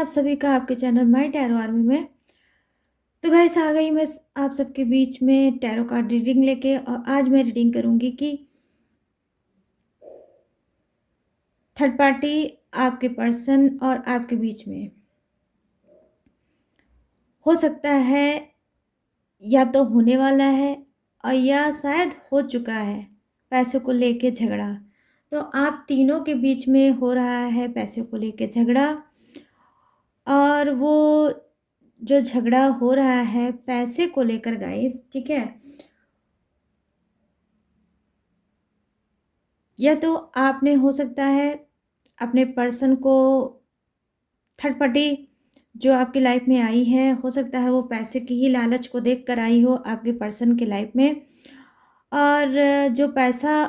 आप सभी का आपके चैनल माय टैरो आर्मी में। तो गाइस आ गई मैं आप सबके बीच में टैरो कार्ड रीडिंग लेके। और आज मैं रीडिंग करूंगी कि थर्ड पार्टी आपके पर्सन और आपके बीच में हो सकता है या तो होने वाला है और या शायद हो चुका है पैसों को लेके झगड़ा। तो आप तीनों के बीच में हो रहा है पैसों को लेके झगड़ा। और वो जो झगड़ा हो रहा है पैसे को लेकर गाइस, ठीक है, या तो आपने हो सकता है अपने पर्सन को, थर्ड पार्टी जो आपकी लाइफ में आई है, हो सकता है वो पैसे की ही लालच को देख कर आई हो आपके पर्सन के लाइफ में। और जो पैसा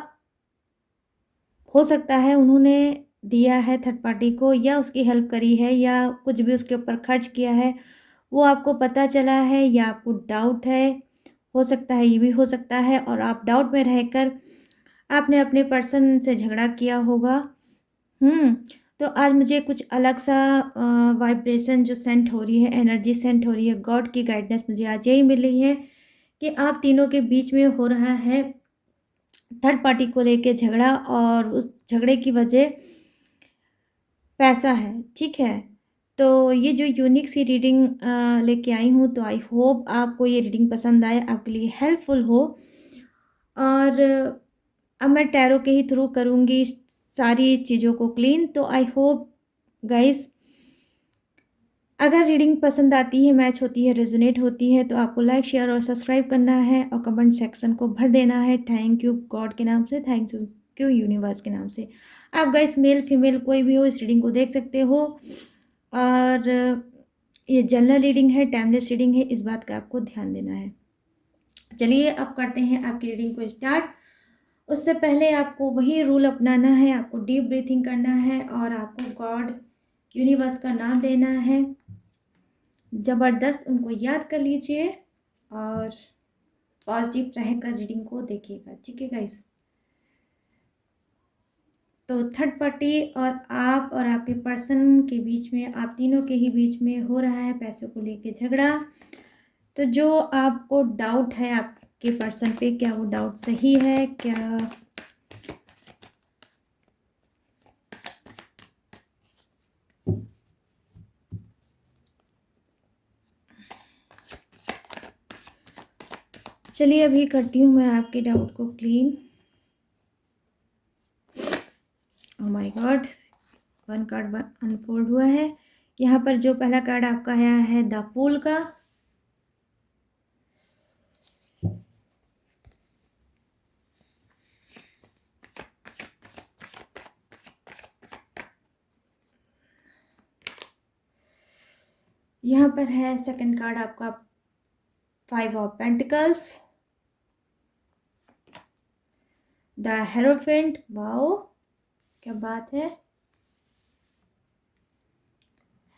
हो सकता है उन्होंने दिया है थर्ड पार्टी को, या उसकी हेल्प करी है, या कुछ भी उसके ऊपर खर्च किया है, वो आपको पता चला है या आपको डाउट है। हो सकता है, ये भी हो सकता है, और आप डाउट में रहकर आपने अपने पर्सन से झगड़ा किया होगा। तो आज मुझे कुछ अलग सा वाइब्रेशन जो सेंट हो रही है, एनर्जी सेंट हो रही है, गॉड की गाइडेंस मुझे आज यही मिल रही है कि आप तीनों के बीच में हो रहा है थर्ड पार्टी को लेके झगड़ा, और उस झगड़े की वजह पैसा है, ठीक है। तो ये जो यूनिक सी रीडिंग लेके आई हूँ, तो आई होप आपको ये रीडिंग पसंद आए, आपके लिए हेल्पफुल हो। और अब मैं टैरो के ही थ्रू करूँगी सारी चीज़ों को क्लीन। तो आई होप गाइस, अगर रीडिंग पसंद आती है, मैच होती है, रेजोनेट होती है, तो आपको लाइक, शेयर और सब्सक्राइब करना है और कमेंट सेक्शन को भर देना है थैंक यू गॉड के नाम से, थैंक यू यूनिवर्स के नाम से। आप गाइस मेल फीमेल कोई भी हो इस रीडिंग को देख सकते हो। और ये जनरल रीडिंग है, टाइमलेस रीडिंग है, इस बात का आपको ध्यान देना है। चलिए अब करते हैं आपकी रीडिंग को स्टार्ट। उससे पहले आपको वही रूल अपनाना है, आपको डीप ब्रीथिंग करना है और आपको गॉड यूनिवर्स का नाम लेना है। ज़बरदस्त उनको याद कर लीजिए और पॉजिटिव रहकर रीडिंग को देखिएगा, ठीक है गाइस। तो थर्ड पार्टी और आप और आपके पर्सन के बीच में, आप तीनों के ही बीच में हो रहा है पैसों को लेके झगड़ा। तो जो आपको डाउट है आपके पर्सन पे, क्या वो डाउट सही है? क्या चलिए अभी करती हूँ मैं आपके डाउट को clean. Oh my God, one card unfold हुआ है। यहाँ पर जो पहला कार्ड आपका आया है द फूल का, यहाँ पर है सेकंड कार्ड आपका five of pentacles, the hierophant. Wow क्या बात है,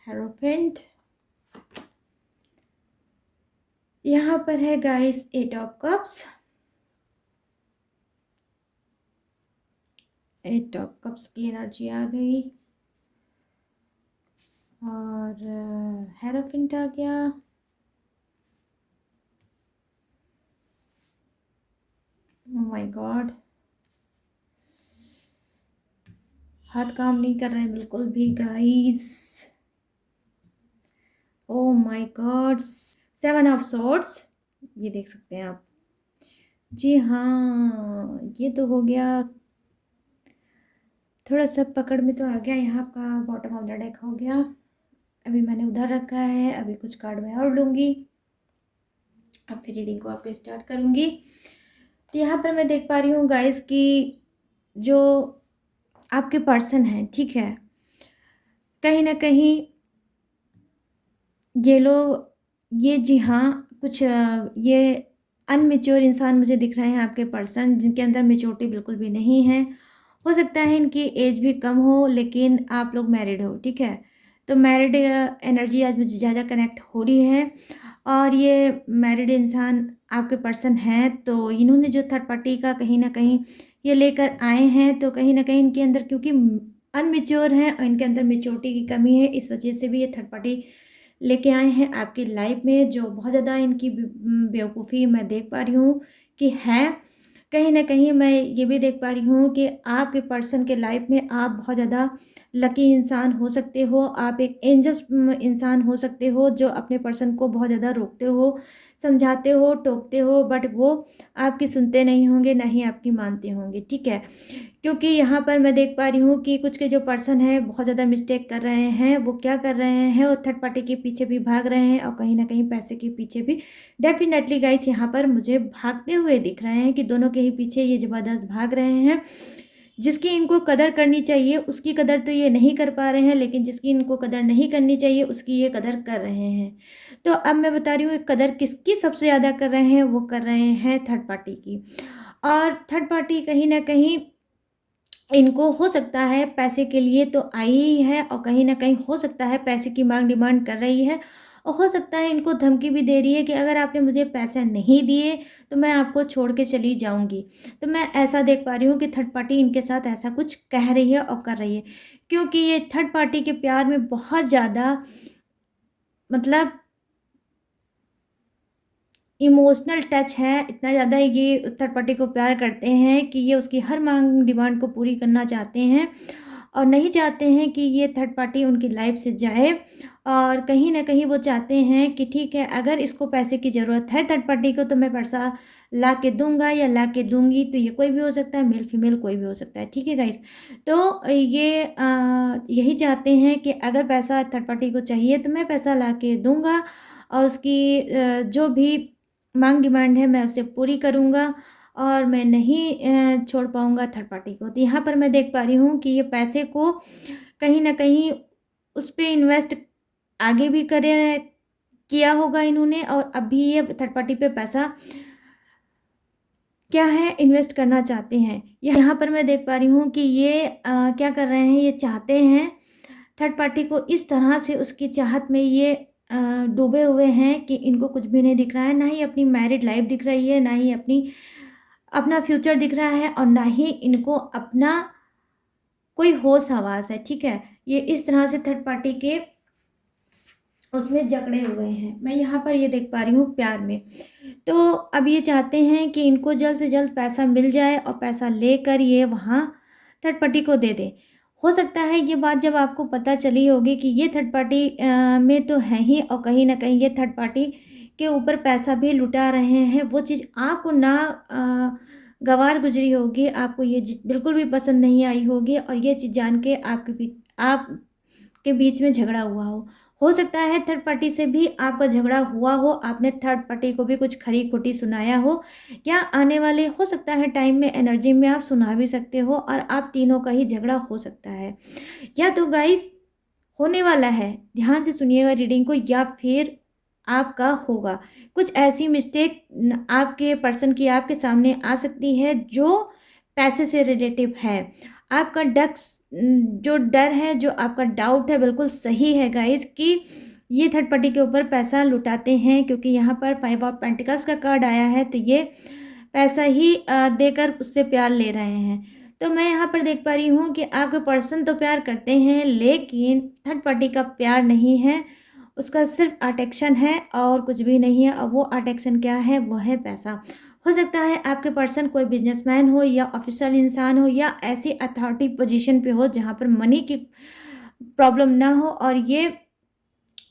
हेरोफेंट। यहाँ पर है guys eight of cups, eight of cups की एनर्जी आ गई और हेरोफेंट आ गया। ओह माय गॉड, हाथ काम नहीं कर रहे हैं बिल्कुल भी guys. Oh my God, seven of swords, ये देख सकते हैं आप। जी हाँ, ये तो हो गया, थोड़ा सा पकड़ में तो आ गया। यहाँ का बॉटम ऑफ द डेक हो गया। अभी मैंने उधर रखा है, अभी कुछ कार्ड मैं और लूँगी, अब फिर रीडिंग को आपको स्टार्ट करूँगी। तो यहाँ पर मैं देख पा रही हूँ गाइस कि जो आपके पर्सन हैं, ठीक है, कहीं ना कहीं ये लोग, ये जी हाँ, कुछ ये अनमेच्योर इंसान मुझे दिख रहे हैं आपके पर्सन, जिनके अंदर मेच्योरिटी बिल्कुल भी नहीं है। हो सकता है इनकी एज भी कम हो, लेकिन आप लोग मैरिड हो, ठीक है। तो मैरिड एनर्जी आज मुझे ज़्यादा कनेक्ट हो रही है। और ये मैरिड इंसान आपके पर्सन हैं, तो इन्होंने जो थर्ड पार्टी का कहीं ना कहीं ये लेकर आए हैं, तो कहीं ना कहीं इनके अंदर, क्योंकि अनमेच्योर हैं और इनके अंदर मैच्योरिटी की कमी है। इस वजह से भी ये थर्ड पार्टी लेके आए हैं आपकी लाइफ में, जो बहुत ज़्यादा इनकी बेवकूफ़ी मैं देख पा रही हूँ कि है। कहीं न कहीं मैं ये भी देख पा रही हूँ कि आपके पर्सन के लाइफ में आप बहुत ज़्यादा लकी इंसान हो सकते हो। आप एक एंजल्स इंसान हो सकते हो, जो अपने पर्सन को बहुत ज़्यादा रोकते हो, समझाते हो, टोकते हो, बट वो आपकी सुनते नहीं होंगे, ना ही आपकी मानते होंगे, ठीक है? क्योंकि यहाँ पर मैं देख पा रही हूँ कि कुछ के जो पर्सन हैं बहुत ज़्यादा मिस्टेक कर रहे हैं। वो क्या कर रहे हैं, वो थर्ड पार्टी के पीछे भी भाग रहे हैं और कहीं न कहीं पैसे के पीछे भी डेफ़िनेटली गाइस यहाँ पर मुझे भागते हुए दिख रहे हैं कि दोनों के ही पीछे ये ज़बरदस्त भाग रहे हैं। जिसकी इनको कदर करनी चाहिए उसकी कदर तो ये नहीं कर पा रहे हैं, लेकिन जिसकी इनको कदर नहीं करनी चाहिए उसकी ये कदर कर रहे हैं। तो अब मैं बता रही हूँ कदर किसकी सबसे ज़्यादा कर रहे हैं, वो कर रहे हैं थर्ड पार्टी की। और थर्ड पार्टी कहीं न कहीं इनको हो सकता है पैसे के लिए तो आई ही है और कहीं न कहीं हो सकता है पैसे की माँग डिमांड कर रही है और हो सकता है इनको धमकी भी दे रही है कि अगर आपने मुझे पैसे नहीं दिए तो मैं आपको छोड़ के चली जाऊँगी। तो मैं ऐसा देख पा रही हूँ कि थर्ड पार्टी इनके साथ ऐसा कुछ कह रही है और कर रही है। क्योंकि ये थर्ड पार्टी के प्यार में बहुत ज़्यादा मतलब इमोशनल टच है, इतना ज़्यादा ये थर्ड पार्टी को प्यार करते हैं कि ये उसकी हर माँग डिमांड को पूरी करना चाहते हैं और नहीं चाहते हैं कि ये थर्ड पार्टी उनकी लाइफ से जाए। और कहीं न कहीं वो चाहते हैं कि ठीक है, अगर इसको पैसे की ज़रूरत है थर्ड पार्टी को तो मैं पैसा ला के दूँगा या ला के दूँगी, तो ये कोई भी हो सकता है, मेल फीमेल कोई भी हो सकता है, ठीक है गाइस? तो ये यही चाहते हैं कि अगर पैसा थर्ड पार्टी को चाहिए तो मैं पैसा ला के दूँगा और उसकी जो भी माँग डिमांड है मैं उसे पूरी करूँगा और मैं नहीं छोड़ पाऊँगा थर्ड पार्टी को। तो यहाँ पर मैं देख पा रही हूँ कि ये पैसे को कहीं न कहीं उस पे इन्वेस्ट आगे भी किया होगा इन्होंने और अभी ये थर्ड पार्टी पे पैसा क्या है इन्वेस्ट करना चाहते हैं। यहाँ पर मैं देख पा रही हूँ कि ये क्या कर रहे हैं, ये चाहते हैं थर्ड पार्टी को इस तरह से उसकी चाहत में ये डूबे हुए हैं कि इनको कुछ भी नहीं दिख रहा है, ना ही अपनी मैरिड लाइफ दिख रही है, ना ही अपना फ्यूचर दिख रहा है और ना ही इनको अपना कोई होश हवास है, ठीक है? ये इस तरह से थर्ड पार्टी के उसमें जकड़े हुए हैं। मैं यहाँ पर ये देख पा रही हूँ प्यार में। तो अब ये चाहते हैं कि इनको जल्द से जल्द पैसा मिल जाए और पैसा लेकर ये वहाँ थर्ड पार्टी को दे दें। हो सकता है ये बात जब आपको पता चली होगी कि ये थर्ड पार्टी में तो है ही और कहीं न कहीं ये थर्ड पार्टी के ऊपर पैसा भी लुटा रहे हैं, वो चीज़ आपको ना गँवार गुज़री होगी, आपको ये बिल्कुल भी पसंद नहीं आई होगी और ये चीज़ जान के आपके बीच में झगड़ा हुआ हो सकता है थर्ड पार्टी से भी आपका झगड़ा हुआ हो, आपने थर्ड पार्टी को भी कुछ खरी-खोटी सुनाया हो या आने वाले हो सकता है टाइम में एनर्जी में आप सुना भी सकते हो और आप तीनों का ही झगड़ा हो सकता है। या तो गाइस होने वाला है, ध्यान से सुनिएगा रीडिंग को या फिर आपका होगा। कुछ ऐसी मिस्टेक आपके पर्सन की आपके सामने आ सकती है जो पैसे से रिलेटिव है। आपका जो डर है, जो आपका डाउट है बिल्कुल सही है गाइज़ कि ये थर्ड पार्टी के ऊपर पैसा लुटाते हैं क्योंकि यहाँ पर 5 ऑफ पेंटिकल्स का कार्ड आया है तो ये पैसा ही देकर उससे प्यार ले रहे हैं। तो मैं यहाँ पर देख पा रही हूँ कि आपके पर्सन तो प्यार करते हैं लेकिन थर्ड पार्टी का प्यार नहीं है, उसका सिर्फ अट्रैक्शन है और कुछ भी नहीं है और वो अट्रैक्शन क्या है, वो है पैसा। हो सकता है आपके पर्सन कोई बिजनेसमैन हो या ऑफिशियल इंसान हो या ऐसी अथॉरिटी पोजीशन पे हो जहाँ पर मनी की प्रॉब्लम ना हो और ये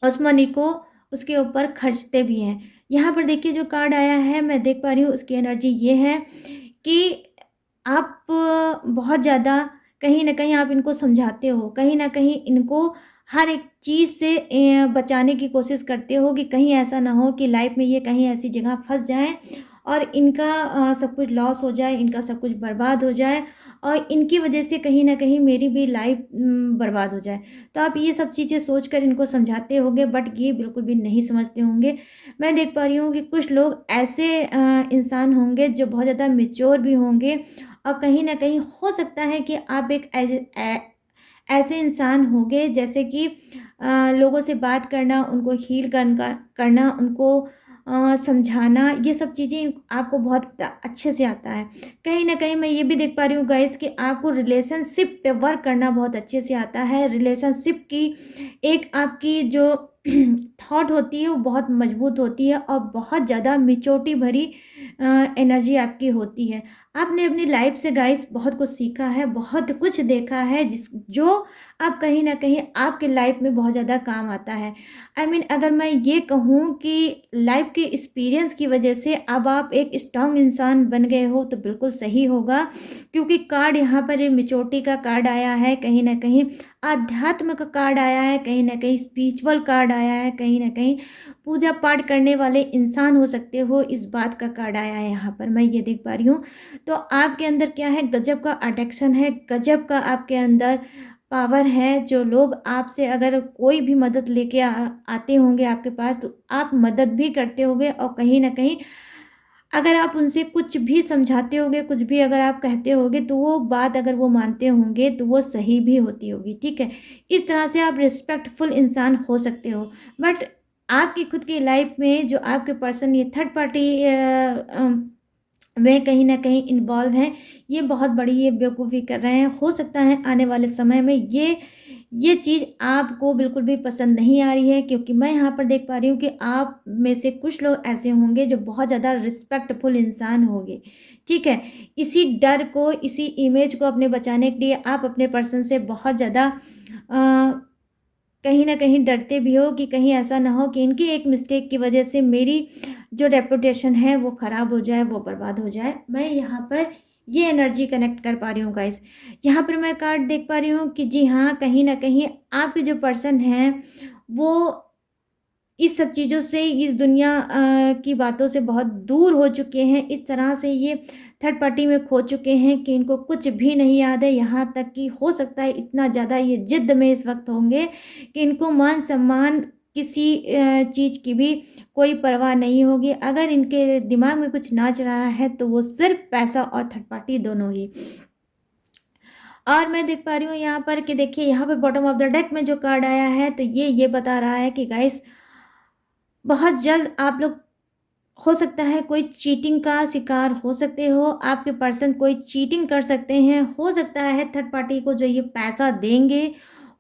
उस मनी को उसके ऊपर खर्चते भी हैं। यहाँ पर देखिए जो कार्ड आया है मैं देख पा रही हूँ उसकी एनर्जी ये है कि आप बहुत ज़्यादा कहीं न कहीं आप इनको समझाते हो, कहीं न कहीं इनको हर एक चीज़ से बचाने की कोशिश करते हो कि कहीं ऐसा ना हो कि लाइफ में ये कहीं ऐसी जगह फँस जाएँ और इनका सब कुछ लॉस हो जाए, इनका सब कुछ बर्बाद हो जाए और इनकी वजह से कहीं न कहीं मेरी भी लाइफ बर्बाद हो जाए। तो आप ये सब चीज़ें सोचकर इनको समझाते होंगे बट ये बिल्कुल भी नहीं समझते होंगे। मैं देख पा रही हूँ कि कुछ लोग ऐसे इंसान होंगे जो बहुत ज़्यादा मैच्योर भी होंगे और कहीं न कहीं हो सकता है कि आप एक ऐसे इंसान होंगे जैसे कि लोगों से बात करना, उनको हील करना, उनको समझाना, ये सब चीज़ें आपको बहुत अच्छे से आता है। कहीं न कहीं मैं ये भी देख पा रही हूँ गाइस कि आपको रिलेशनशिप पे वर्क करना बहुत अच्छे से आता है। रिलेशनशिप की एक आपकी जो थॉट होती है वो बहुत मजबूत होती है और बहुत ज़्यादा मैच्योरिटी भरी एनर्जी आपकी होती है। आपने अपनी लाइफ से गाइस बहुत कुछ सीखा है, बहुत कुछ देखा है जो अब कहीं न कहीं आपके लाइफ में बहुत ज़्यादा काम आता है। आई मीन अगर मैं ये कहूँ कि लाइफ के एक्सपीरियंस की वजह से अब आप एक स्ट्रॉन्ग इंसान बन गए हो तो बिल्कुल सही होगा, क्योंकि कार्ड यहाँ पर ये मैच्योरिटी का कार्ड आया है, कहीं न कहीं आध्यात्म का कार्ड आया है, कहीं न कहीं स्पिरिचुअल कार्ड आया है, कहीं न कहीं पूजा पाठ करने वाले इंसान हो सकते हो, इस बात का कार्ड आया है यहाँ पर, मैं ये देख पा रही हूँ। तो आपके अंदर क्या है, गजब का अट्रैक्शन है, गजब का आपके अंदर पावर है। जो लोग आपसे अगर कोई भी मदद लेके आते होंगे आपके पास तो आप मदद भी करते होंगे, और कहीं न कहीं अगर आप उनसे कुछ भी समझाते होगे, कुछ भी अगर आप कहते होगे तो वो बात अगर वो मानते होंगे तो वो सही भी होती होगी, ठीक है? इस तरह से आप रिस्पेक्टफुल इंसान हो सकते हो। बट आपकी खुद की लाइफ में जो आपके पर्सन ये थर्ड पार्टी वे कहीं न कहीं इन्वॉल्व हैं, ये बहुत बड़ी ये बेवकूफ़ी कर रहे हैं। हो सकता है आने वाले समय में ये चीज़ आपको बिल्कुल भी पसंद नहीं आ रही है, क्योंकि मैं यहाँ पर देख पा रही हूँ कि आप में से कुछ लोग ऐसे होंगे जो बहुत ज़्यादा रिस्पेक्टफुल इंसान होंगे, ठीक है? इसी डर को, इसी इमेज को अपने बचाने के लिए आप अपने पर्सन से बहुत ज़्यादा कहीं न कहीं डरते भी हो कि कहीं ऐसा ना हो कि इनकी एक मिस्टेक की वजह से मेरी जो रेपुटेशन है वो ख़राब हो जाए, वो बर्बाद हो जाए। मैं यहाँ पर ये एनर्जी कनेक्ट कर पा रही हूँ गाइस। यहाँ पर मैं कार्ड देख पा रही हूँ कि जी हाँ, कहीं न कहीं आपके जो पर्सन हैं वो इस सब चीज़ों से, इस दुनिया की बातों से बहुत दूर हो चुके हैं। इस तरह से ये थर्ड पार्टी में खो चुके हैं कि इनको कुछ भी नहीं याद है। यहाँ तक कि हो सकता है इतना ज़्यादा ये ज़िद में इस वक़्त होंगे कि इनको मान-सम्मान किसी चीज़ की भी कोई परवाह नहीं होगी। अगर इनके दिमाग में कुछ नाच रहा है तो वो सिर्फ़ पैसा और थर्ड पार्टी दोनों ही। और मैं देख पा रही हूँ यहाँ पर कि देखिए, यहाँ पे बॉटम ऑफ द डेक में जो कार्ड आया है तो ये बता रहा है कि गाइस बहुत जल्द आप लोग, हो सकता है कोई चीटिंग का शिकार हो सकते हो, आपके पर्सन कोई चीटिंग कर सकते हैं, हो सकता है थर्ड पार्टी को जो ये पैसा देंगे,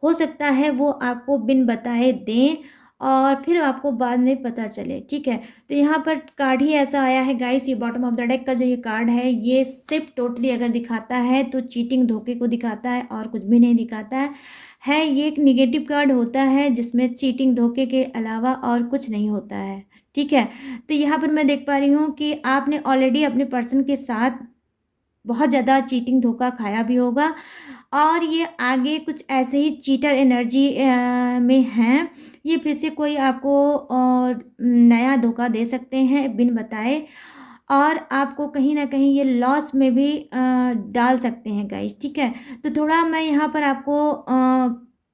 हो सकता है वो आपको बिन बताए दें और फिर आपको बाद में पता चले, ठीक है? तो यहाँ पर कार्ड ही ऐसा आया है गाइस, ये बॉटम ऑफ द डेक का जो ये कार्ड है ये सिर्फ टोटली अगर दिखाता है तो चीटिंग, धोखे को दिखाता है और कुछ भी नहीं दिखाता है। ये एक नेगेटिव कार्ड होता है जिसमें चीटिंग, धोखे के अलावा और कुछ नहीं होता है, ठीक है? तो यहाँ पर मैं देख पा रही हूँ कि आपने ऑलरेडी अपने पर्सन के साथ बहुत ज़्यादा चीटिंग, धोखा खाया भी होगा और ये आगे कुछ ऐसे ही चीटर एनर्जी में हैं। ये फिर से कोई आपको नया धोखा दे सकते हैं बिन बताए, और आपको कहीं न कहीं ये लॉस में भी डाल सकते हैं गाइस, ठीक है? तो थोड़ा मैं यहाँ पर आपको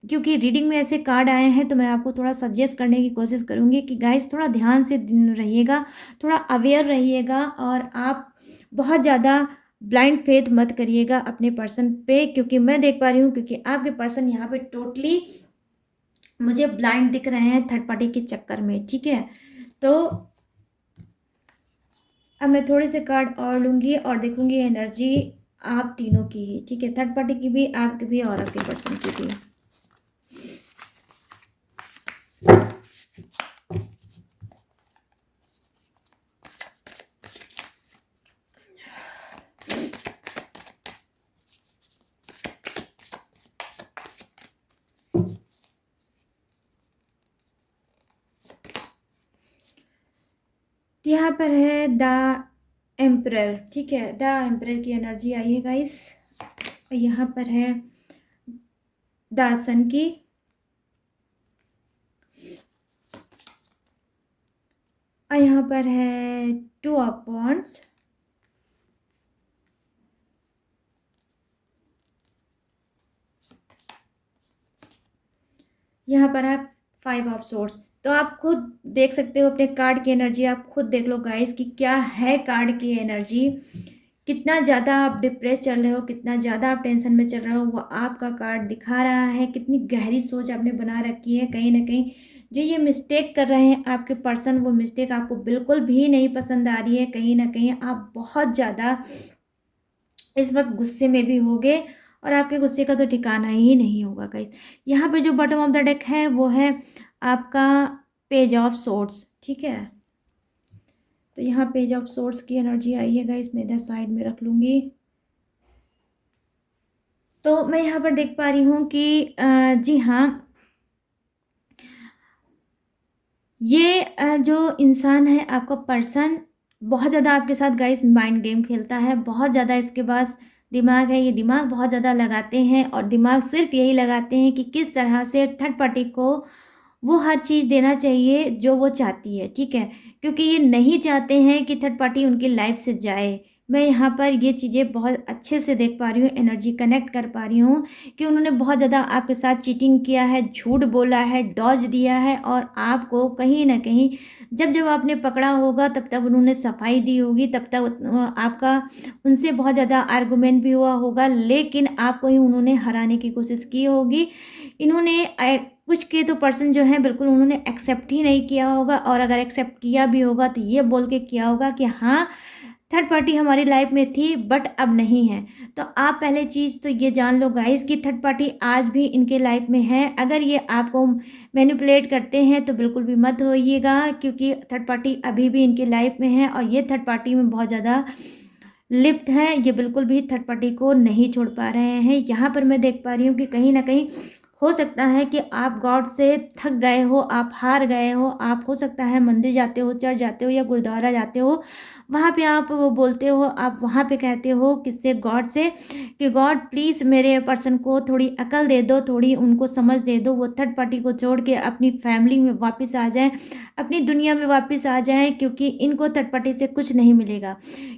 क्योंकि रीडिंग में ऐसे कार्ड आए हैं तो मैं आपको थोड़ा सजेस्ट करने की कोशिश करूँगी कि गाइस थोड़ा ध्यान से रहिएगा, थोड़ा अवेयर रहिएगा और आप बहुत ज़्यादा ब्लाइंड फेथ मत करिएगा अपने पर्सन पे, क्योंकि मैं देख पा रही हूँ क्योंकि आपके पर्सन यहाँ पे टोटली मुझे ब्लाइंड दिख रहे हैं थर्ड पार्टी के चक्कर में, ठीक है? तो अब मैं थोड़े से कार्ड और लूँगी और देखूँगी एनर्जी आप तीनों की ही, ठीक है? थर्ड पार्टी की भी, आपकी भी और आपके पर्सन की भी। यहाँ पर है द एम्परर, ठीक है? द एम्परर की एनर्जी आई है गाइस। यहाँ पर है द सन की, और यहाँ पर है टू ऑफ वॉन्ड्स, यहाँ पर है फाइव ऑफ सोर्ड्स। तो आप खुद देख सकते हो अपने कार्ड की एनर्जी, आप खुद देख लो गाइस कि क्या है कार्ड की एनर्जी, कितना ज़्यादा आप डिप्रेस चल रहे हो, कितना ज़्यादा आप टेंशन में चल रहे हो, वो आपका कार्ड दिखा रहा है। कितनी गहरी सोच आपने बना रखी है। कहीं न कहीं जो ये मिस्टेक कर रहे हैं आपके पर्सन, वो मिस्टेक आपको बिल्कुल भी नहीं पसंद आ रही है। कहीं न कहीं आप बहुत ज़्यादा इस वक़्त गुस्से में भी होगे और आपके गुस्से का तो ठिकाना ही नहीं होगा गाइस। यहाँ पे जो बॉटम ऑफ द डेक है वो है आपका पेज ऑफ सोर्ड्स, ठीक है? तो यहाँ पेज ऑफ सोर्ड्स की एनर्जी आई है गाइस, मैं इधर साइड में रख लूँगी। तो मैं यहाँ पर देख पा रही हूँ कि जी हाँ, ये जो इंसान है आपका पर्सन, बहुत ज़्यादा आपके साथ गाइस माइंड गेम खेलता है। बहुत ज़्यादा इसके पास दिमाग है, ये दिमाग बहुत ज़्यादा लगाते हैं और दिमाग सिर्फ यही लगाते हैं कि किस तरह से थर्ड पार्टी को वो हर चीज़ देना चाहिए जो वो चाहती है, ठीक है? क्योंकि ये नहीं चाहते हैं कि थर्ड पार्टी उनकी लाइफ से जाए। मैं यहाँ पर ये चीज़ें बहुत अच्छे से देख पा रही हूँ, एनर्जी कनेक्ट कर पा रही हूँ कि उन्होंने बहुत ज़्यादा आपके साथ चीटिंग किया है, झूठ बोला है, डॉज दिया है और आपको कहीं न कहीं जब-जब आपने पकड़ा होगा तब-तब उन्होंने सफाई दी होगी, तब-तब आपका उनसे बहुत ज़्यादा आर्गुमेंट भी हुआ होगा, लेकिन आपको ही उन्होंने हराने की कोशिश की होगी। इन्होंने कुछ के तो पर्सन जो हैं बिल्कुल उन्होंने एक्सेप्ट ही नहीं किया होगा और अगर एक्सेप्ट किया भी होगा तो ये बोल के किया होगा कि हाँ, थर्ड पार्टी हमारी लाइफ में थी बट अब नहीं है। तो आप पहले चीज़ तो ये जान लो गाइस कि थर्ड पार्टी आज भी इनके लाइफ में है। अगर ये आपको मैनिपुलेट करते हैं तो बिल्कुल भी मत होइएगा, क्योंकि थर्ड पार्टी अभी भी इनके लाइफ में है और ये थर्ड पार्टी में बहुत ज़्यादा लिप्त हैं। ये बिल्कुल भी थर्ड पार्टी को नहीं छोड़ पा रहे हैं। यहाँ पर मैं देख पा रही हूँ कि कहीं न कहीं हो सकता है कि आप गॉड से थक गए हो, आप हार गए हो, आप हो सकता है मंदिर जाते हो, चर्च जाते हो या गुरुद्वारा जाते हो, वहाँ पे आप वो बोलते हो, आप वहाँ पे कहते हो किससे, गॉड से, कि गॉड प्लीज़ मेरे पर्सन को थोड़ी अकल दे दो, थोड़ी उनको समझ दे दो, वो थर्ड पार्टी को छोड़ के अपनी फैमिली में वापस आ जाएँ, अपनी दुनिया में वापस आ जाएँ, क्योंकि इनको थर्ड पार्टी से कुछ नहीं मिलेगा।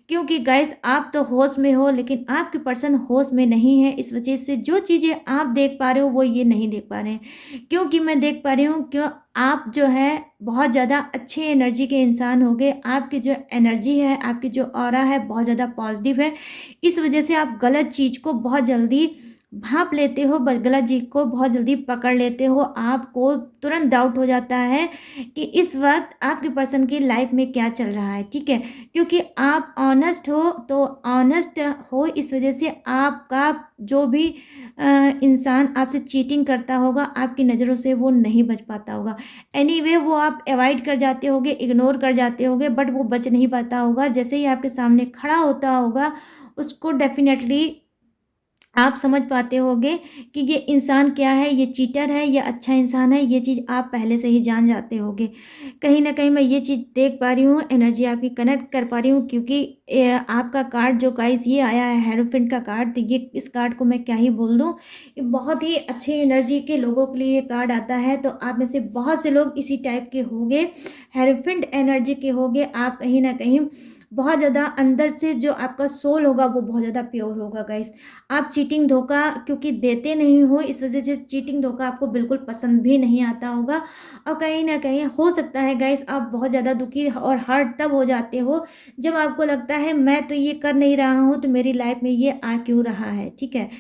क्योंकि गाइस आप तो होश में हो लेकिन आपके पर्सन होश में नहीं है, इस वजह से जो चीज़ें आप देख पा रहे हो वो ये नहीं देख पा रहे हैं। क्योंकि मैं देख पा रही हूँ क्यों आप जो है बहुत ज़्यादा अच्छे एनर्जी के इंसान हो गए। आपकी जो एनर्जी है, आपकी जो ऑरा है बहुत ज़्यादा पॉजिटिव है। इस वजह से आप गलत चीज़ को बहुत जल्दी भाँप लेते हो, गलत चीज़ को बहुत जल्दी पकड़ लेते हो। आपको तुरंत डाउट हो जाता है कि इस वक्त आपके पर्सन की लाइफ में क्या चल रहा है, ठीक है? क्योंकि आप ऑनेस्ट हो, तो ऑनेस्ट हो इस वजह से आपका जो भी इंसान आपसे चीटिंग करता होगा, आपकी नज़रों से वो नहीं बच पाता होगा। एनीवे वो आप अवॉइड कर जाते होगे, इग्नोर कर जाते होगे, बट वो बच नहीं पाता होगा। जैसे ही आपके सामने खड़ा होता होगा, उसको डेफ़िनेटली आप समझ पाते होगे कि ये इंसान क्या है, ये चीटर है या अच्छा इंसान है, ये चीज़ आप पहले से ही जान जाते होगे। कहीं न कहीं मैं ये चीज़ देख पा रही हूँ, एनर्जी आपकी कनेक्ट कर पा रही हूँ, क्योंकि आपका कार्ड जो गाइस ये आया है हेरोफेंट का कार्ड, तो ये इस कार्ड को मैं क्या ही बोल दूँ। ये बहुत ही अच्छे एनर्जी के लोगों के लिए ये कार्ड आता है, तो आप में से बहुत से लोग इसी टाइप के होंगे, हेरोफेंट एनर्जी के होंगे। आप कहीं न कहीं बहुत ज़्यादा अंदर से जो आपका सोल होगा वो बहुत ज़्यादा प्योर होगा गाइस। आप चीटिंग धोखा क्योंकि देते नहीं हो, इस वजह से चीटिंग धोखा आपको बिल्कुल पसंद भी नहीं आता होगा और कहीं न कहीं हो सकता है गाइस आप बहुत ज़्यादा दुखी और हर्ट तब हो जाते हो जब आपको लगता है मैं तो ये कर नहीं रहा हूँ तो मेरी लाइफ में ये आ क्यों रहा है, ठीक है?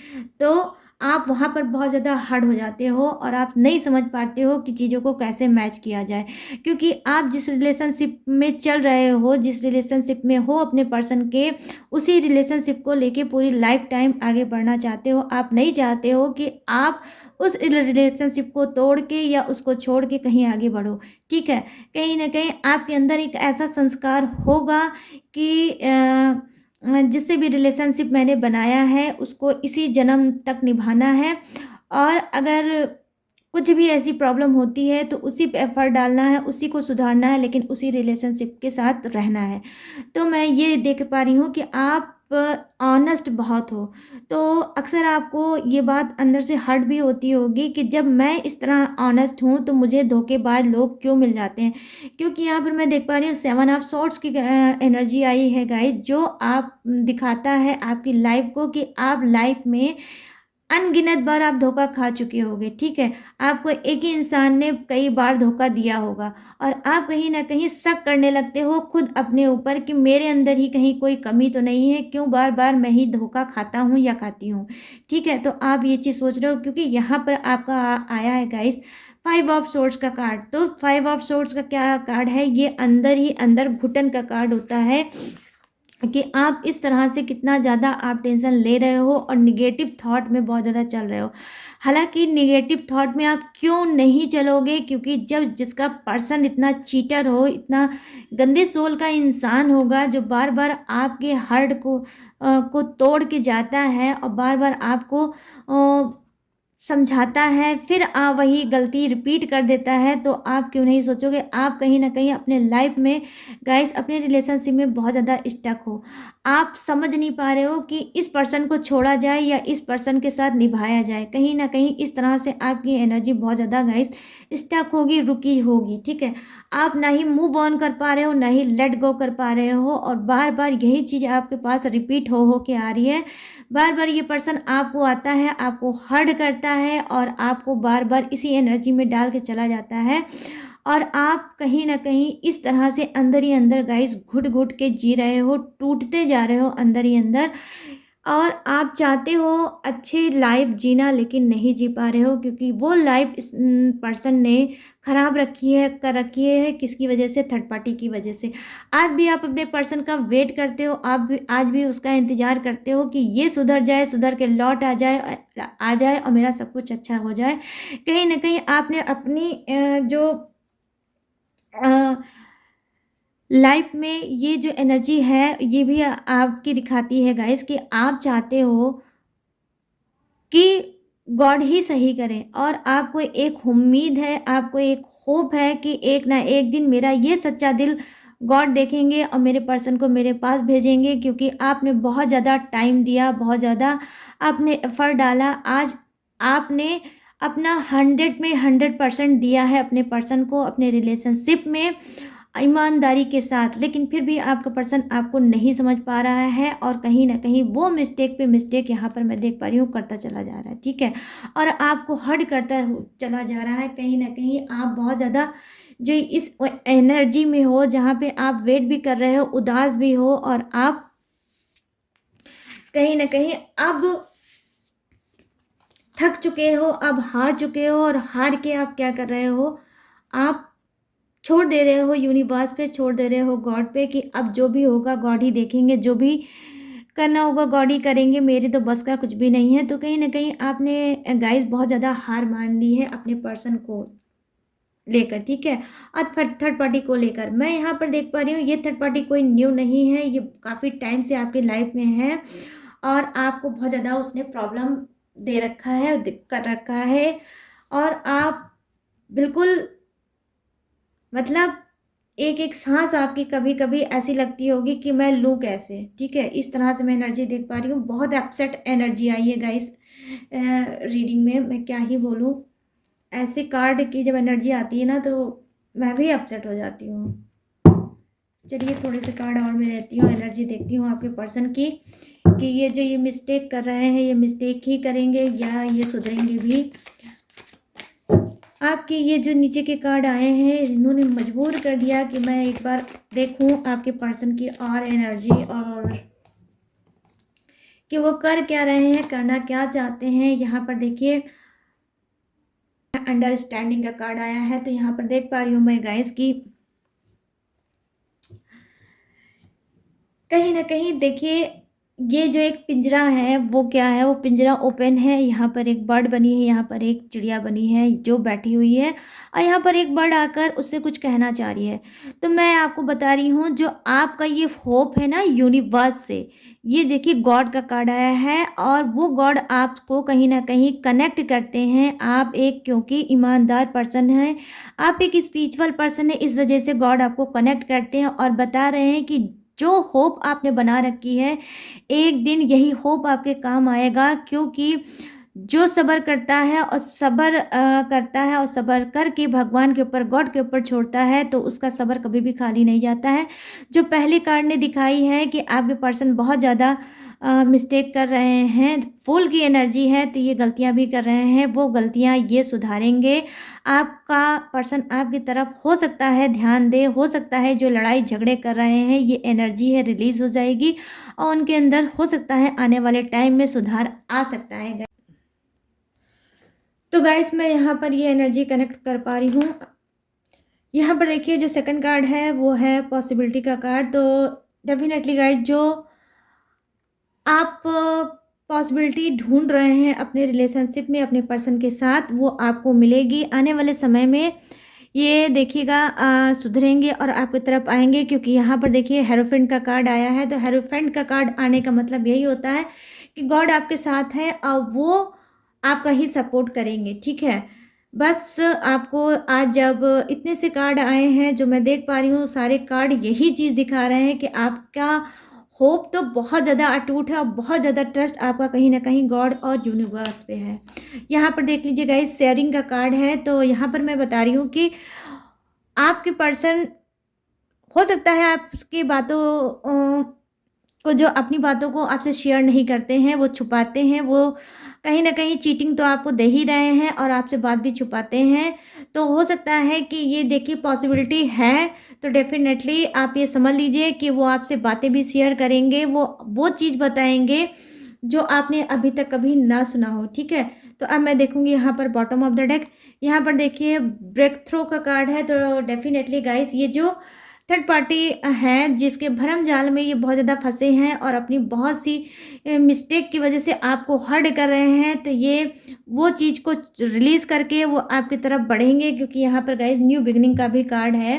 तो आप वहाँ पर बहुत ज़्यादा हर्ट हो जाते हो और आप नहीं समझ पाते हो कि चीज़ों को कैसे मैच किया जाए, क्योंकि आप जिस रिलेशनशिप में चल रहे हो, जिस रिलेशनशिप में हो अपने पर्सन के, उसी रिलेशनशिप को लेके पूरी लाइफ टाइम आगे बढ़ना चाहते हो। आप नहीं चाहते हो कि आप उस रिलेशनशिप को तोड़ के या उसको छोड़ के कहीं आगे बढ़ो, ठीक है? कहीं न कहीं आपके अंदर एक ऐसा संस्कार होगा कि जिससे भी रिलेशनशिप मैंने बनाया है उसको इसी जन्म तक निभाना है और अगर कुछ भी ऐसी प्रॉब्लम होती है तो उसी पे एफर्ट डालना है, उसी को सुधारना है, लेकिन उसी रिलेशनशिप के साथ रहना है। तो मैं ये देख पा रही हूँ कि आप ऑनेस्ट बहुत हो, तो अक्सर आपको ये बात अंदर से हर्ट भी होती होगी कि जब मैं इस तरह ऑनेस्ट हूँ तो मुझे धोखेबाज लोग क्यों मिल जाते हैं। क्योंकि यहाँ पर मैं देख पा रही हूँ 7 ऑफ सॉर्ड्स की एनर्जी आई है गाइस, जो आप दिखाता है आपकी लाइफ को कि आप लाइफ में अनगिनत बार आप धोखा खा चुके होगे, ठीक है। आपको एक ही इंसान ने कई बार धोखा दिया होगा और आप कहीं न कहीं शक करने लगते हो खुद अपने ऊपर कि मेरे अंदर ही कहीं कोई कमी तो नहीं है, क्यों बार-बार मैं ही धोखा खाता हूँ या खाती हूँ, ठीक है। तो आप ये चीज़ सोच रहे हो क्योंकि यहाँ पर आपका आया है गाइस 5 ऑफ सोर्ड्स का कार्ड। तो 5 ऑफ सोर्ड्स का क्या कार्ड है, ये अंदर ही अंदर घुटन का कार्ड होता है कि आप इस तरह से कितना ज़्यादा आप टेंशन ले रहे हो और निगेटिव थॉट में बहुत ज़्यादा चल रहे हो। हालाँकि निगेटिव थॉट में आप क्यों नहीं चलोगे, क्योंकि जब जिसका पर्सन इतना चीटर हो, इतना गंदे सोल का इंसान होगा जो बार-बार आपके हार्ट को तोड़ के जाता है और बार-बार आपको समझाता है, फिर वही गलती रिपीट कर देता है, तो आप क्यों नहीं सोचोगे आप कहीं न कहीं अपने लाइफ़ में गाइस अपने रिलेशनशिप में बहुत ज़्यादा स्टक हो। आप समझ नहीं पा रहे हो कि इस पर्सन को छोड़ा जाए या इस पर्सन के साथ निभाया जाए। कहीं न कहीं इस तरह से आपकी एनर्जी बहुत ज़्यादा गाइस स्टक होगी, रुकी होगी, ठीक है। आप ना ही मूव ऑन कर पा रहे हो, ना ही लेट गो कर पा रहे हो और बार-बार यही चीज़ आपके पास रिपीट हो के आ रही है। बार-बार ये पर्सन आपको आता है, आपको हर्ट करता है और आपको बार-बार इसी एनर्जी में डाल के चला जाता है और आप कहीं न कहीं इस तरह से अंदर ही अंदर गाइस घुट-घुट के जी रहे हो, टूटते जा रहे हो अंदर ही अंदर और आप चाहते हो अच्छी लाइफ जीना लेकिन नहीं जी पा रहे हो क्योंकि वो लाइफ इस पर्सन ने ख़राब रखी है किसकी वजह से, थर्ड पार्टी की वजह से। आज भी आप अपने पर्सन का वेट करते हो, आप भी आज भी उसका इंतज़ार करते हो कि ये सुधर जाए, सुधर के लौट आ जाए और मेरा सब कुछ अच्छा हो जाए। कहीं न कहीं आपने अपनी जो अ, लाइफ में ये जो एनर्जी है, ये भी आपकी दिखाती है गाइस कि आप चाहते हो कि गॉड ही सही करे और आपको एक उम्मीद है, आपको एक होप है कि एक ना एक दिन मेरा ये सच्चा दिल गॉड देखेंगे और मेरे पर्सन को मेरे पास भेजेंगे क्योंकि आपने बहुत ज़्यादा टाइम दिया, बहुत ज़्यादा आपने एफ़र्ट डाला। आज आपने अपना 100 में 100% दिया है अपने पर्सन को, अपने रिलेशनशिप में ईमानदारी के साथ, लेकिन फिर भी आपका पर्सन आपको नहीं समझ पा रहा है और कहीं न कहीं वो मिस्टेक पे मिस्टेक यहाँ पर मैं देख पा रही हूँ करता चला जा रहा है, ठीक है? और आपको हर्ट करता चला जा रहा है, कहीं न कहीं आप बहुत ज़्यादा जो इस एनर्जी में हो जहाँ पे आप वेट भी कर रहे हो, उदास भी हो और आप कहीं न कहीं अब थक चुके हो, अब हार चुके हो और हार के आप क्या कर रहे हो, आप छोड़ दे रहे हो यूनिवर्स पे, छोड़ दे रहे हो गॉड पे कि अब जो भी होगा गॉड ही देखेंगे, जो भी करना होगा गॉड ही करेंगे, मेरे तो बस का कुछ भी नहीं है। तो कहीं न कहीं आपने गाइस बहुत ज़्यादा हार मान ली है अपने पर्सन को लेकर, ठीक है? और थर्ड पार्टी को लेकर। मैं यहाँ पर देख पा रही हूँ ये थर्ड पार्टी कोई न्यू नहीं है, ये काफ़ी टाइम से आपकी लाइफ में है और आपको बहुत ज़्यादा उसने प्रॉब्लम दे रखा है, कर रखा है और आप बिल्कुल मतलब एक-एक साँस आपकी कभी-कभी ऐसी लगती होगी कि मैं लूँ कैसे? ठीक है? इस तरह से मैं एनर्जी देख पा रही हूँ। बहुत अपसेट एनर्जी आई है गाइस रीडिंग में, मैं क्या ही बोलूँ। ऐसे कार्ड की जब एनर्जी आती है ना तो मैं भी अपसेट हो जाती हूँ। चलिए थोड़े से कार्ड और मैं लेती हूँ, एनर्जी देखती हूँ आपके पर्सन की कि ये जो ये मिस्टेक कर रहे हैं, ये मिस्टेक ही करेंगे या ये सुधरेंगे भी। आपके ये जो नीचे के कार्ड आए हैं इन्होंने मजबूर कर दिया कि मैं एक बार देखूं आपके पर्सन की और एनर्जी और कि वो कर क्या रहे हैं, करना क्या चाहते हैं। यहाँ पर देखिए अंडरस्टैंडिंग का कार्ड आया है तो यहाँ पर देख पा रही हूँ मैं गाइस की कहीं ना कहीं देखिए ये जो एक पिंजरा है वो क्या है, वो पिंजरा ओपन है। यहाँ पर एक बर्ड बनी है, यहाँ पर एक चिड़िया बनी है जो बैठी हुई है और यहाँ पर एक बर्ड आकर उससे कुछ कहना चाह रही है। तो मैं आपको बता रही हूँ जो आपका ये होप है ना यूनिवर्स से, ये देखिए गॉड का कार्ड आया है और वो गॉड आपको कहीं ना कहीं कनेक्ट करते हैं। आप एक क्योंकि ईमानदार पर्सन है, आप एक स्पिरिचुअल पर्सन है, इस वजह से गॉड आपको कनेक्ट करते हैं और बता रहे हैं कि जो होप आपने बना रखी है एक दिन यही होप आपके काम आएगा क्योंकि जो सब्र करता है और करता है और सब्र करके भगवान के ऊपर गॉड के ऊपर छोड़ता है तो उसका सब्र कभी भी खाली नहीं जाता है। जो पहले कार्ड ने दिखाई है कि आपके पर्सन बहुत ज़्यादा मिस्टेक कर रहे हैं, फूल की एनर्जी है तो ये गलतियां भी कर रहे हैं, वो गलतियां ये सुधारेंगे। आपका पर्सन आपकी तरफ हो सकता है ध्यान दे, हो सकता है जो लड़ाई झगड़े कर रहे हैं ये एनर्जी है रिलीज़ हो जाएगी और उनके अंदर हो सकता है आने वाले टाइम में सुधार आ सकता है। तो गाइस मैं यहाँ पर ये एनर्जी कनेक्ट कर पा रही हूँ। यहाँ पर देखिए जो सेकंड कार्ड है वो है पॉसिबिलिटी का कार्ड। तो डेफिनेटली गाइस जो आप पॉसिबिलिटी ढूंढ रहे हैं अपने रिलेशनशिप में अपने पर्सन के साथ, वो आपको मिलेगी आने वाले समय में। ये देखिएगा सुधरेंगे और आपकी तरफ आएंगे, क्योंकि यहाँ पर देखिए हेरोफेंट का कार्ड आया है। तो हेरोफेंट का कार्ड आने का मतलब यही होता है कि गॉड आपके साथ है और वो आपका ही सपोर्ट करेंगे, ठीक है। बस आपको आज जब इतने से कार्ड आए हैं जो मैं देख पा रही हूँ, सारे कार्ड यही चीज़ दिखा रहे हैं कि आपका होप तो बहुत ज़्यादा अटूट है और बहुत ज़्यादा ट्रस्ट आपका कहीं ना कहीं गॉड और यूनिवर्स पे है। यहाँ पर देख लीजिए गाइस शेयरिंग का कार्ड है। तो यहाँ पर मैं बता रही हूँ कि आपके पर्सन हो सकता है आपकी बातों को जो अपनी बातों को आपसे शेयर नहीं करते हैं, वो छुपाते हैं, वो कहीं ना कहीं चीटिंग तो आपको दे ही रहे हैं और आपसे बात भी छुपाते हैं। तो हो सकता है कि ये देखिए पॉसिबिलिटी है, तो डेफिनेटली आप ये समझ लीजिए कि वो आपसे बातें भी शेयर करेंगे, वो चीज़ बताएंगे जो आपने अभी तक कभी ना सुना हो, ठीक है। तो अब मैं देखूंगी यहाँ पर बॉटम ऑफ द डेक। यहाँ पर देखिए ब्रेक थ्रू का कार्ड है। तो डेफिनेटली गाइस ये जो थर्ड पार्टी है जिसके भरम जाल में ये बहुत ज़्यादा फंसे हैं और अपनी बहुत सी मिस्टेक की वजह से आपको हर्ट कर रहे हैं, तो ये वो चीज़ को रिलीज़ करके वो आपकी तरफ बढ़ेंगे। क्योंकि यहाँ पर गाइस न्यू बिगनिंग का भी कार्ड है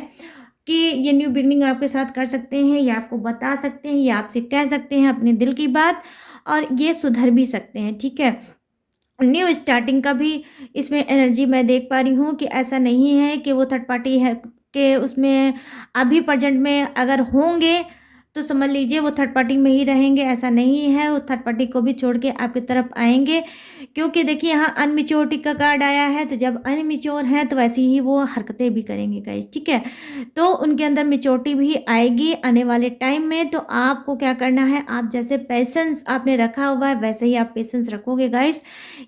कि ये न्यू बिगनिंग आपके साथ कर सकते हैं, या आपको बता सकते हैं, या आपसे कह सकते हैं अपने दिल की बात, और ये सुधर भी सकते हैं, ठीक है। न्यू स्टार्टिंग का भी इसमें एनर्जी मैं देख पा रही हूँ कि ऐसा नहीं है कि वो थर्ड पार्टी है कि उसमें अभी प्रेजेंट में अगर होंगे तो समझ लीजिए वो थर्ड पार्टी में ही रहेंगे, ऐसा नहीं है। वो थर्ड पार्टी को भी छोड़ के आपकी तरफ आएंगे, क्योंकि देखिए यहाँ अनमिच्योरिटी का कार्ड आया है। तो जब अनमिच्योर हैं तो वैसे ही वो हरकतें भी करेंगे गाइस, ठीक है। तो उनके अंदर मिच्योरिटी भी आएगी आने वाले टाइम में। तो आपको क्या करना है, आप जैसे पेशेंस आपने रखा हुआ है वैसे ही आप पेशेंस रखोगे गाइस,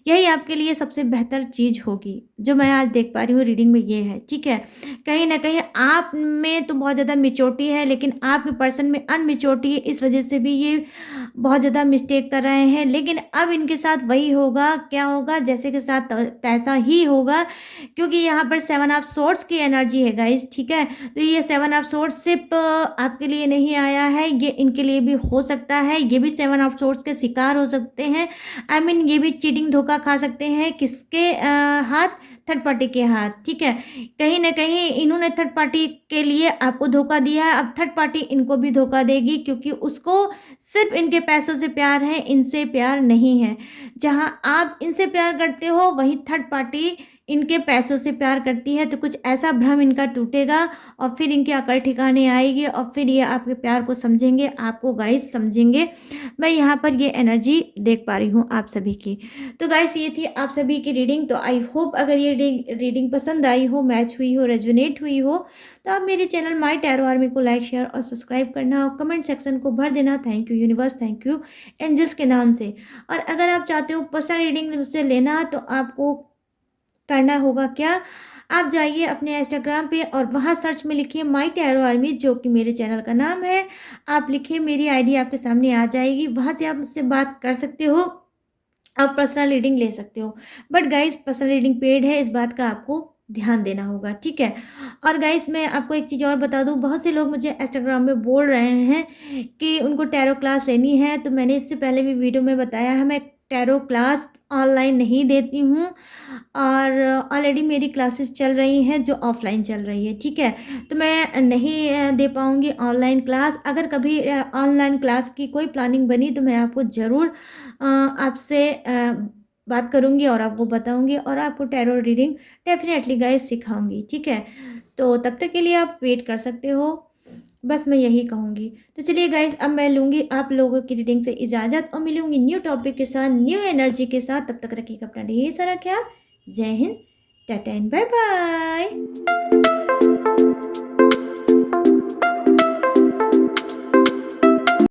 यही आपके लिए सबसे बेहतर चीज़ होगी जो मैं आज देख पा रही हूँ रीडिंग में, ये है, ठीक है। कहीं ना कहीं आप में तो बहुत ज़्यादा मिच्योरिटी है, लेकिन आपके पर्सन में अनमिच्योरिटी है, इस वजह से भी ये बहुत ज़्यादा मिस्टेक कर रहे हैं। लेकिन अब इनके साथ वही होगा, क्या होगा, जैसे के साथ तैसा ही होगा, क्योंकि यहाँ पर 7 ऑफ सोर्ड्स की एनर्जी है गाइस, ठीक है। तो ये 7 ऑफ सोर्ड्स सिर्फ आपके लिए नहीं आया है, ये इनके लिए भी हो सकता है। ये भी 7 ऑफ सोर्ड्स के शिकार हो सकते हैं। आई मीन ये भी चीटिंग धोखा खा सकते हैं, किसके हाथ, थर्ड पार्टी के हाथ, ठीक है। कहीं ना कहीं इन्होंने थर्ड पार्टी के लिए आपको धोखा दिया है, अब थर्ड पार्टी इनको भी धोखा देगी, क्योंकि उसको सिर्फ इनके पैसों से प्यार है, इनसे प्यार नहीं है। जहां आप इनसे प्यार करते हो वहीं थर्ड पार्टी इनके पैसों से प्यार करती है। तो कुछ ऐसा भ्रम इनका टूटेगा और फिर इनकी अकल ठिकाने आएगी और फिर ये आपके प्यार को समझेंगे, आपको गाइस समझेंगे। मैं यहाँ पर ये एनर्जी देख पा रही हूँ आप सभी की। तो गाइस ये थी आप सभी की रीडिंग। तो आई होप अगर ये रीडिंग पसंद आई हो, मैच हुई हो, रेजोनेट हुई हो, तो आप मेरे चैनल माय टैरो आर्मी को लाइक, शेयर और सब्सक्राइब करना और कमेंट सेक्शन को भर देना thank you universe, thank you angels के नाम से। और अगर आप चाहते हो पर्सनल रीडिंग मुझसे लेना तो आपको करना होगा क्या, आप जाइए अपने इंस्टाग्राम पे और वहाँ सर्च में लिखिए माय टैरो आर्मी, जो कि मेरे चैनल का नाम है। आप लिखिए, मेरी आईडी आपके सामने आ जाएगी, वहाँ से आप मुझसे बात कर सकते हो, आप पर्सनल रीडिंग ले सकते हो। But guys personal reading paid है, इस बात का आपको ध्यान देना होगा, ठीक है। और गाइस मैं आपको एक चीज़ और बता दूं, बहुत से लोग मुझे इंस्टाग्राम में बोल रहे हैं कि उनको टैरो क्लास लेनी है। तो मैंने इससे पहले भी वीडियो में बताया है, मैं टैरो क्लास ऑनलाइन नहीं देती हूँ और ऑलरेडी मेरी क्लासेस चल रही हैं जो ऑफलाइन चल रही है, ठीक है। तो मैं नहीं दे पाऊँगी ऑनलाइन क्लास। अगर कभी ऑनलाइन क्लास की कोई प्लानिंग बनी तो मैं आपको ज़रूर आपसे बात करूँगी और आपको बताऊँगी और आपको टैरो रीडिंग डेफिनेटली गाइस सिखाऊंगी, ठीक है। तो तब तक के लिए आप वेट कर सकते हो, बस मैं यही कहूँगी। तो चलिए गाइस अब मैं लूँगी आप लोगों की रीडिंग से इजाज़त और मिलूँगी न्यू टॉपिक के साथ, न्यू एनर्जी के साथ। तब तक रखिएगा अपना ढेर सारा ख्याल। Jai Hind, tata and bye bye.